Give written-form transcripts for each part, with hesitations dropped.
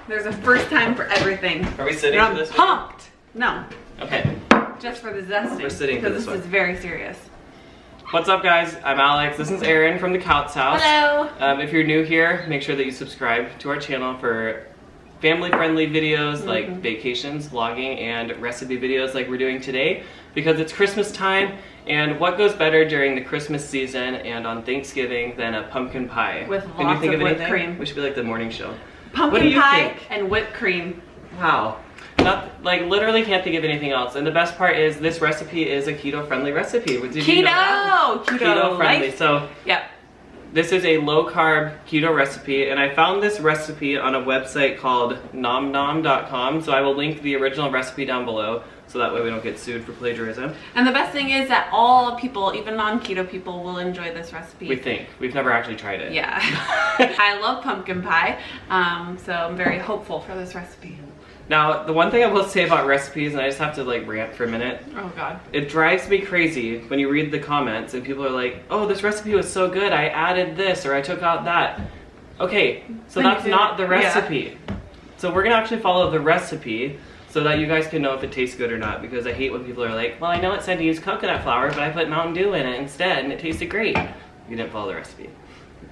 There's a first time for everything. Are we sitting for this? Pumped. No. Okay. Just for the zesting. We're sitting for this one. Because this is very serious. What's up, guys? I'm Alex. This is Erin from the Couch House. Hello. If you're new here, make sure that you subscribe to our channel for family-friendly videos like vacations, vlogging, and recipe videos like we're doing today, because it's Christmas time, and what goes better during the Christmas season and on Thanksgiving than a pumpkin pie? With Can you lots think of of whipped anything? cream. We should be like the morning show. Pumpkin what do you pie think? and whipped cream. Wow. Not, like, literally can't think of anything else. And the best part is this recipe is a keto-friendly recipe. Did you know that? Keto-friendly. So, yep. This is a low-carb keto recipe, and I found this recipe on a website called nomnom.com, so I will link the original recipe down below, so that way we don't get sued for plagiarism. And the best thing is that all people, even non-keto people, will enjoy this recipe. We think. We've never actually tried it. Yeah. I love pumpkin pie, so I'm very hopeful for this recipe. Now, the one thing I will say about recipes, and I just have to like rant for a minute. Oh God. It drives me crazy when you read the comments and people are like, oh, this recipe was so good, I added this or I took out that. Okay, so that's not the recipe. Yeah. So we're gonna actually follow the recipe so that you guys can know if it tastes good or not, because I hate when people are like, well, I know it said to use coconut flour, but I put Mountain Dew in it instead and it tasted great. You didn't follow the recipe.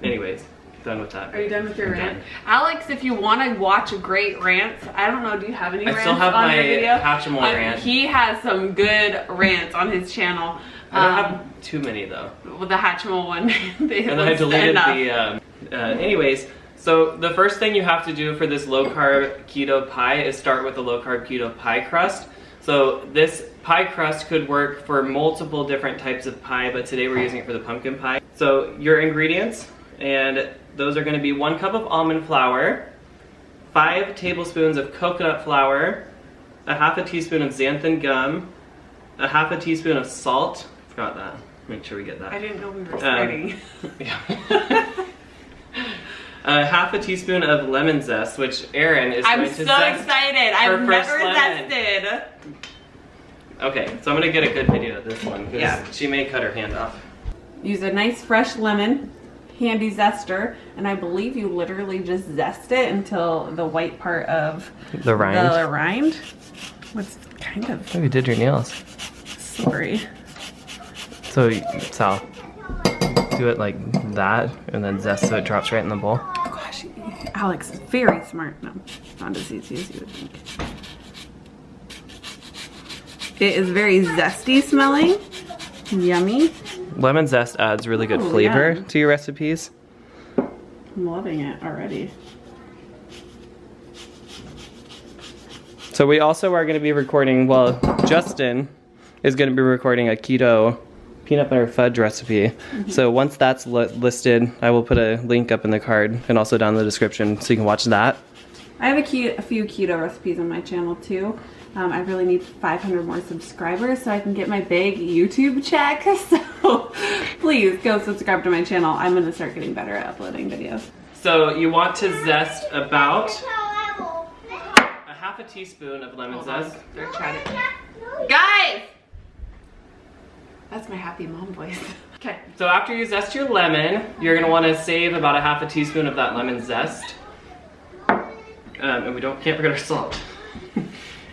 Anyways. Done with that. Are you done with your rant? Alex, if you want to watch great rants, I don't know, do you have any rants I still have on my your video? Hatchimal rant. He has some good rants on his channel. I don't have too many though. With the Hatchimal one. And then I deleted the, anyways, so the first thing you have to do for this low carb keto pie is start with a low carb keto pie crust. So this pie crust could work for multiple different types of pie, but today we're using it for the pumpkin pie. So your ingredients, and those are going to be 1 cup of almond flour, 5 tablespoons of coconut flour, a half a teaspoon of xanthan gum, a half a teaspoon of salt. Forgot that. Make sure we get that. I didn't know we were starting. Yeah. Half a teaspoon of lemon zest, which Erin is going to zest. I'm so excited. I've never zested. Okay, so I'm going to get a good video of this one because she may cut her hand off. Use a nice fresh lemon. Handy zester, and I believe you literally just zest it until the white part of the rind. What's kind of? Oh, you did your nails. Sorry. So Sal, do it like that, and then zest so it drops right in the bowl. Oh gosh, Alex is very smart. No, not as easy as you would think. It is very zesty smelling. Yummy. Lemon zest adds really good flavor to your recipes. I'm loving it already. So we also are going to be recording, well, Justin is going to be recording a keto peanut butter fudge recipe. So once that's listed, I will put a link up in the card and also down in the description so you can watch that. I have a few keto recipes on my channel too. I really need 500 more subscribers so I can get my big YouTube check. So please go subscribe to my channel. I'm going to start getting better at uploading videos. So you want to zest about a half a teaspoon of lemon zest. They're chatting. Guys! That's my happy mom voice. Okay. So after you zest your lemon, you're going to want to save about a half a teaspoon of that lemon zest. And we can't forget our salt.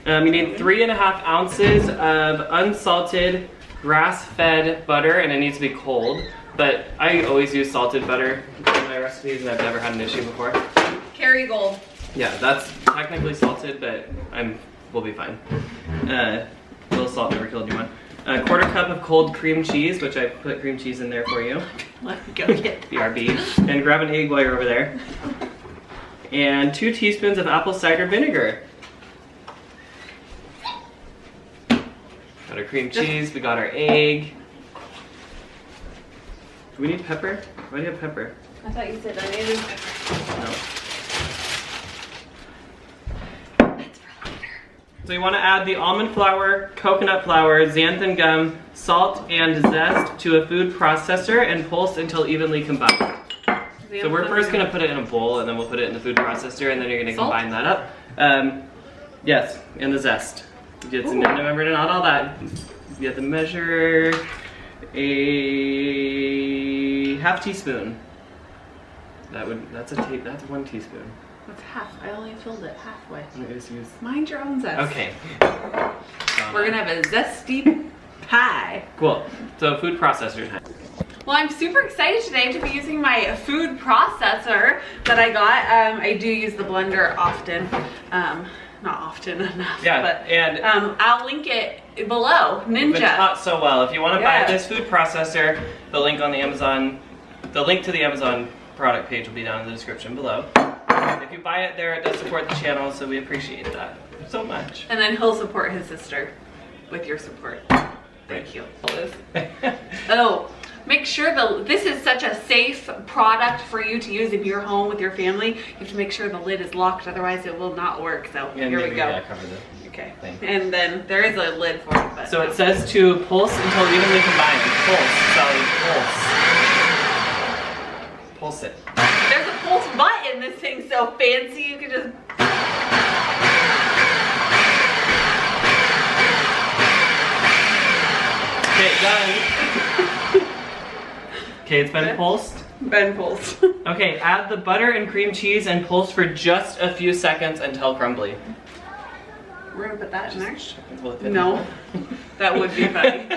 You need 3.5 ounces of unsalted grass-fed butter, and it needs to be cold. But I always use salted butter in my recipes, and I've never had an issue before. Kerrygold. Yeah, that's technically salted, but we'll be fine. A little salt never killed anyone. A 1/4 cup of cold cream cheese, which I put cream cheese in there for you. Let me go get BRB. And grab an egg while you're over there. And 2 teaspoons of apple cider vinegar. Got our cream cheese, we got our egg. Do we need pepper? Why do you have pepper? I thought you said I needed pepper. No. That's for later. So you want to add the almond flour, coconut flour, xanthan gum, salt, and zest to a food processor and pulse until evenly combined. So we're first going to put it in a bowl, and then we'll put it in the food processor, and then you're going to combine that up. Yes, and the zest. Remember, not all that. You have to measure a half teaspoon. That's 1 teaspoon. That's half. I only filled it halfway. Just use... Mind your own zest. Okay. We're gonna have a zesty pie. Cool. So food processor time. Well, I'm super excited today to be using my food processor that I got. I do use the blender often. Not often enough. Yeah, but, and I'll link it below. Ninja. It's taught so well. If you want to buy this food processor, the link to the Amazon product page will be down in the description below. If you buy it there, it does support the channel, so we appreciate that so much. And then he'll support his sister with your support. Thank you. Oh, make sure this is such a safe product for you to use in your home with your family. You have to make sure the lid is locked, otherwise it will not work. So here we go. Yeah, cover the thing. And then there is a lid for it. But so it says to pulse until evenly combined. Pulse, Sally, pulse. Pulse it. There's a pulse button. This thing's so fancy. You can just... Okay, done. Okay, it's been pulsed. Been pulsed. Okay, add the butter and cream cheese and pulse for just a few seconds until crumbly. We're gonna put that in there? No. That would be funny.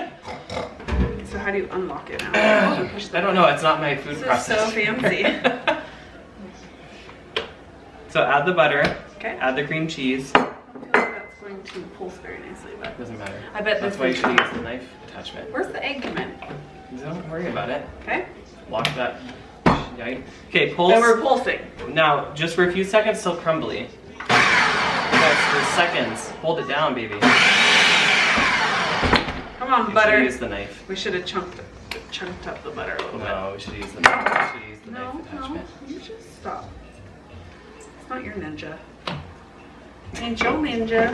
So how do you unlock it now? I don't know, it's not my food processor. So fancy. So add the butter. Okay. Add the cream cheese. I feel like that's going to pulse very nicely, but Doesn't matter. I bet that's why you should use the knife attachment. Where's the egg come in? Don't worry about it. Okay. Lock that. Okay, pulse. And we're pulsing. Now, just for a few seconds till crumbly. Yes, for seconds. Hold it down, baby. Come on, butter. Use the knife. We should have chunked up the butter a little bit. No, we should use the knife. We should use the knife attachment. No, you just stop. It's not your ninja. Ain't your ninja.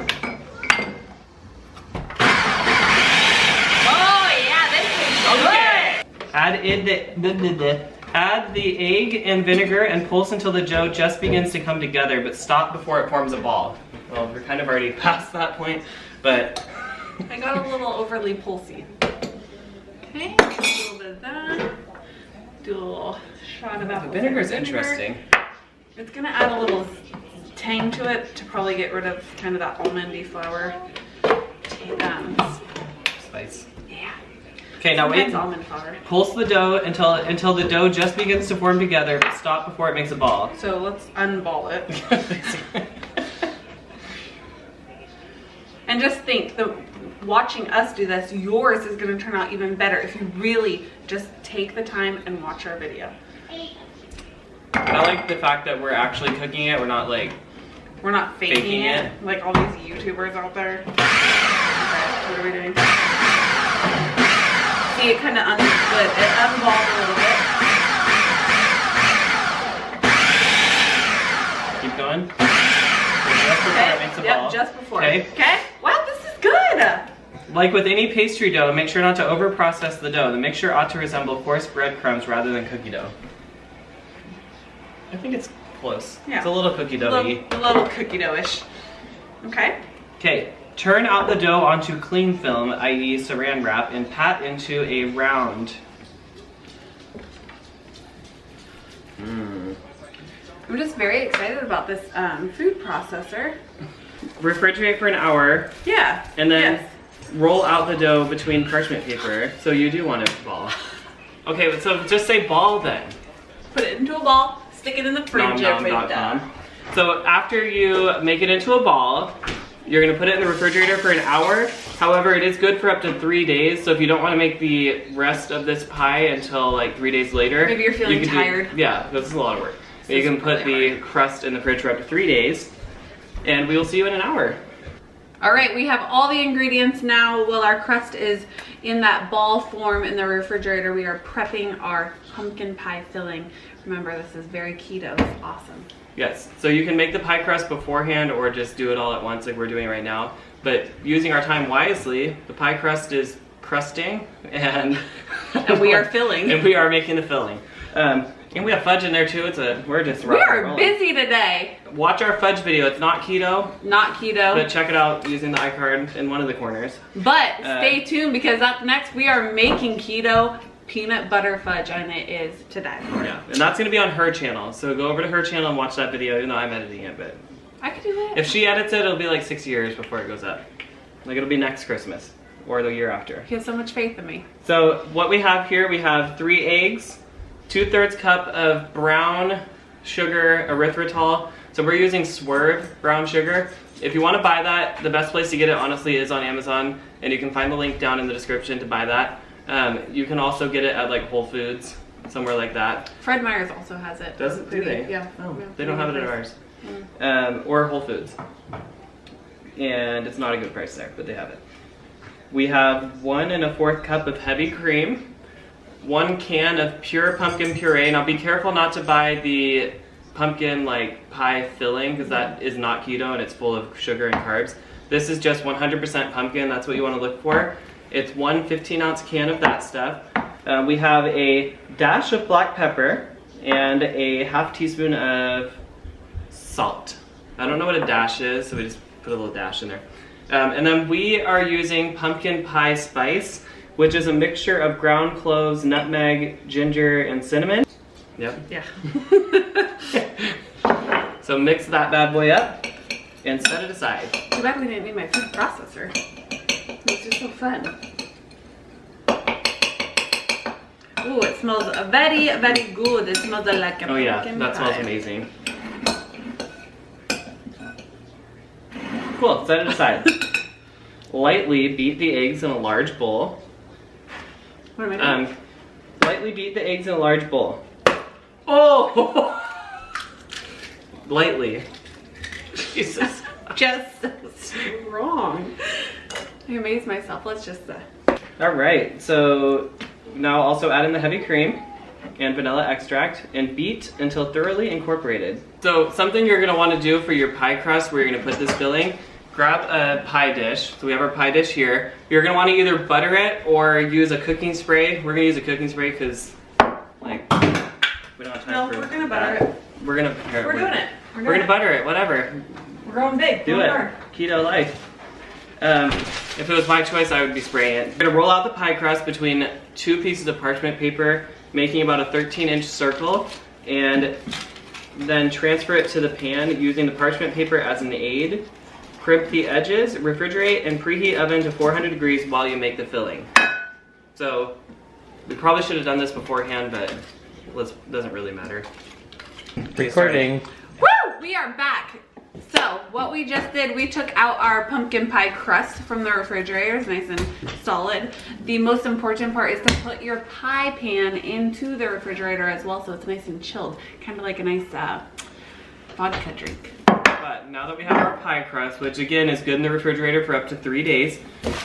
Oh yeah, this is good. Add the egg and vinegar and pulse until the dough just begins to come together, but stop before it forms a ball. Well, we're kind of already past that point, but... I got a little overly pulsy. Okay, do a little bit of that. Do a little shot of apple. The vinegar is interesting. It's gonna add a little tang to it to probably get rid of kind of that almondy flour. Spice. Yeah. Okay, now wait. Almond flour. Pulse the dough until the dough just begins to form together, but stop before it makes a ball. So let's unball it. And just think, watching us do this, yours is going to turn out even better if you really just take the time and watch our video. I like the fact that we're actually cooking it. We're not faking it like all these YouTubers out there. Okay, what are we doing? See, it kind of unballed a little bit. Keep going. Just before it makes a ball. Yep, just before. Okay. Okay. Wow, this is good. Like with any pastry dough, make sure not to over-process the dough. The mixture ought to resemble coarse breadcrumbs rather than cookie dough. I think it's close. Yeah. It's a little cookie doughy. A little cookie dough-ish. Okay. Okay. Turn out the dough onto cling film, i.e. saran wrap, and pat into a round. I'm just very excited about this food processor. Refrigerate for an hour. Yeah. And then roll out the dough between parchment paper. So you do want it to ball. Okay, so just say ball then. Put it into a ball, stick it in the fridge. So after you make it into a ball, you're gonna put it in the refrigerator for an hour. However, it is good for up to 3 days. So if you don't want to make the rest of this pie until like 3 days later. Maybe you're feeling tired. Yeah, this is a lot of work. You can put the crust in the fridge for up to 3 days. And we will see you in an hour. All right, we have all the ingredients now. While our crust is in that ball form in the refrigerator, we are prepping our pumpkin pie filling. Remember, this is very keto. It's awesome. Yes, so you can make the pie crust beforehand or just do it all at once like we're doing right now. But using our time wisely, the pie crust is crusting and we are filling. And we are making the filling. And we have fudge in there too. We're just we are busy today. Watch our fudge video. It's not keto. Not keto. But check it out using the iCard in one of the corners. But stay tuned because up next we are making keto peanut butter fudge and it is to die for. Yeah, and that's gonna be on her channel. So go over to her channel and watch that video, even though I'm editing it, but. I could do it. If she edits it, it'll be like 6 years before it goes up. Like it'll be next Christmas or the year after. You have so much faith in me. So what we have here, we have 3 eggs, 2/3 cup of brown sugar erythritol. So we're using Swerve brown sugar. If you want to buy that, the best place to get it honestly is on Amazon, and you can find the link down in the description to buy that. You can also get it at like Whole Foods, somewhere like that. Fred Meyer's also has it. Does it? Do they? Yeah. Oh, they don't have it at ours. Or Whole Foods. And it's not a good price there, but they have it. We have 1 1/4 cup of heavy cream, 1 can of pure pumpkin puree. Now be careful not to buy the pumpkin like pie filling because that is not keto and it's full of sugar and carbs. This is just 100% pumpkin. That's what you want to look for. It's 1 15-ounce can of that stuff. We have a dash of black pepper and a 1/2 teaspoon of salt. I don't know what a dash is, so we just put a little dash in there. And then we are using pumpkin pie spice, which is a mixture of ground cloves, nutmeg, ginger, and cinnamon. Yep. Yeah. So mix that bad boy up and set it aside. Too bad we didn't need my food processor. It's just so fun. Ooh, it smells very, very good. It smells like a Oh yeah, pumpkin that pie. smells amazing. Cool, set it aside. Lightly beat the eggs in a large bowl. What am I doing? Lightly beat the eggs in a large bowl. Oh! Lightly. Jesus. Just so strong. I amaze myself. Let's just Alright, so now also add in the heavy cream and vanilla extract and beat until thoroughly incorporated. So something you're going to want to do for your pie crust where you're going to put this filling, grab a pie dish. So we have our pie dish here. You're going to want to either butter it or use a cooking spray. We're going to use a cooking spray because like we don't have time for we're going to butter it. We're going to We're doing it. We're going to butter it, whatever. We're going big. Do it. Keto life. If it was my choice, I would be spraying it. I'm gonna roll out the pie crust between 2 pieces of parchment paper, making about a 13-inch circle, and then transfer it to the pan using the parchment paper as an aid. Crimp the edges, refrigerate, and preheat oven to 400 degrees while you make the filling. So, we probably should have done this beforehand, but it doesn't really matter. Recording. Woo! We are back. So what we just did, we took out our pumpkin pie crust from the refrigerator. It's nice and solid. The most important part is to put your pie pan into the refrigerator as well, so it's nice and chilled. Kind of like a nice vodka drink. But now that we have our pie crust, which again is good in the refrigerator for up to 3 days,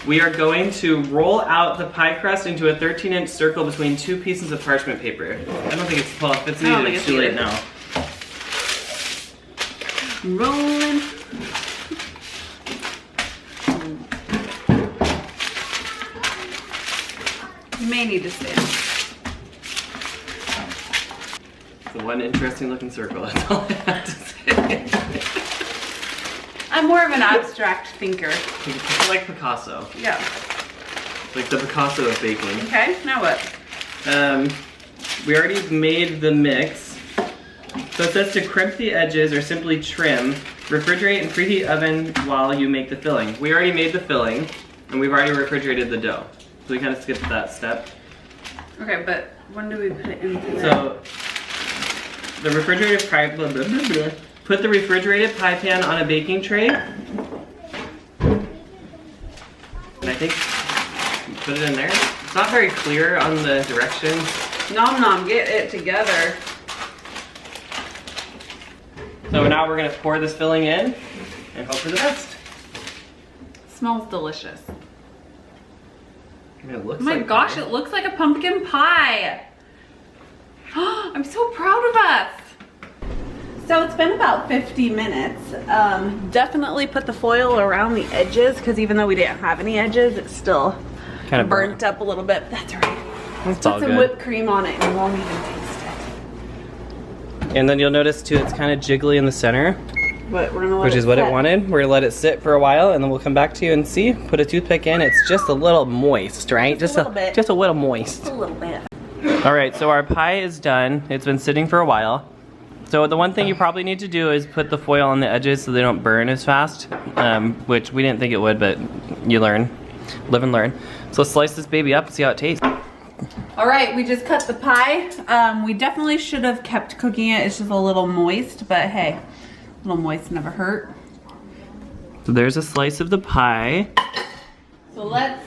we are going to roll out the pie crust into a 13-inch circle between 2 pieces of parchment paper. I don't think it's, well, if it's needed, it's too late now. Rolling. You may need to stand. It's one interesting looking circle, that's all I have to say. I'm more of an abstract thinker. Like Picasso. Yeah. Like the Picasso of baking. Okay, now what? We already made the mix. So it says to crimp the edges or simply trim, refrigerate and preheat oven while you make the filling. We already made the filling and we've already refrigerated the dough. So we kind of skipped that step. Okay, but when do we put it into there? So the refrigerated pie, put the refrigerated pie pan on a baking tray. And I think put it in there. It's not very clear on the directions. Nom nom, get it together. So now we're gonna pour this filling in and hope for the best. Smells delicious. I mean, it looks Oh my like gosh, pie. it looks like a pumpkin pie. I'm so proud of us. So it's been about 50 minutes. Definitely put the foil around the edges because even though we didn't have any edges, it's still kind of burnt up a little bit. That's all right. It's all Put some good. whipped cream on it and we won't even taste And then you'll notice too, it's kind of jiggly in the center, it. But we're gonna let which it is what sit. it wanted. We're gonna let it sit for a while and then we'll come back to you and see. Put a toothpick in, it's just a little moist, right? Just a little bit. Just a little moist. A little bit. All right, so our pie is done. It's been sitting for a while. So the one thing you probably need to do is put the foil on the edges so they don't burn as fast, which we didn't think it would, but you learn, live and learn. So let's slice this baby up and see how it tastes. All right, we just cut the pie. We definitely should have kept cooking it. It's just a little moist, but hey, a little moist never hurt. So there's a slice of the pie. So let's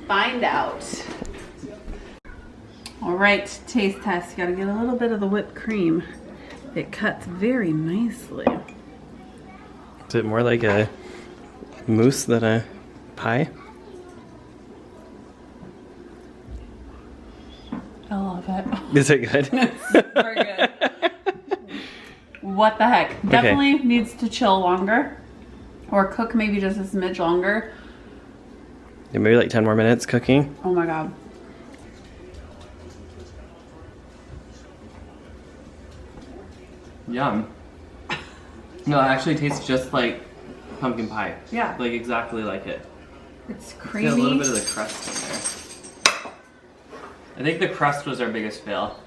find out. All right, taste test. You gotta get a little bit of the whipped cream. It cuts very nicely. Is it more like a mousse than a pie? I love it. Is it good? It's super good. What the heck? Definitely needs to chill longer. Or cook maybe just a smidge longer. Yeah, maybe like 10 more minutes cooking. Oh my god. Yum. No, it actually tastes just like pumpkin pie. Yeah. Like exactly like it. It's Get creamy. a little bit of the crust in there. I think the crust was our biggest fail.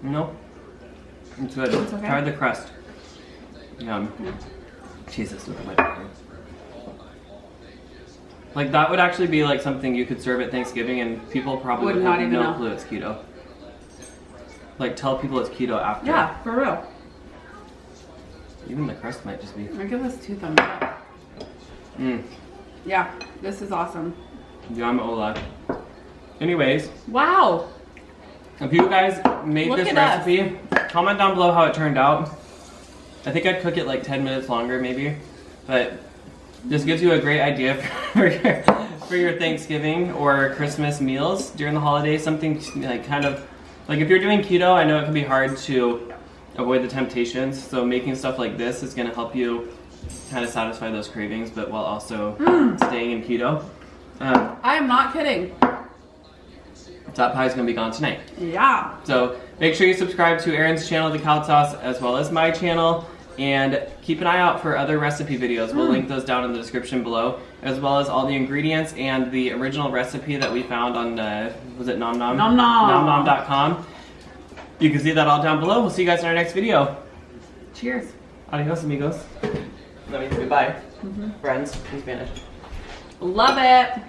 No. It's good. It's okay. Try the crust. Yum. Jesus, look at my bathroom. Like that would actually be like something you could serve at Thanksgiving and people probably would not have even no know. clue it's keto. Like tell people it's keto after. Yeah, for real. Even the crust might just be. I give this 2 thumbs up. Mmm. Yeah, this is awesome. Yum Ola. Anyways, Wow. if you guys made Look this at recipe, comment down below how it turned out. I think I'd cook it like 10 minutes longer maybe, but this gives you a great idea for your Thanksgiving or Christmas meals during the holidays. Something like kind of, like if you're doing keto, I know it can be hard to avoid the temptations, so making stuff like this is gonna help you kind of satisfy those cravings, but while also staying in keto. I am not kidding. That pie is gonna be gone tonight. Yeah. So make sure you subscribe to Erin's channel, The Couch Sauce, as well as my channel, and keep an eye out for other recipe videos. We'll link those down in the description below, as well as all the ingredients and the original recipe that we found on, was it Nom Nom? Nom Nom. NomNom.com. You can see that all down below. We'll see you guys in our next video. Cheers. Adios, amigos. That means goodbye, friends, in Spanish. Love it.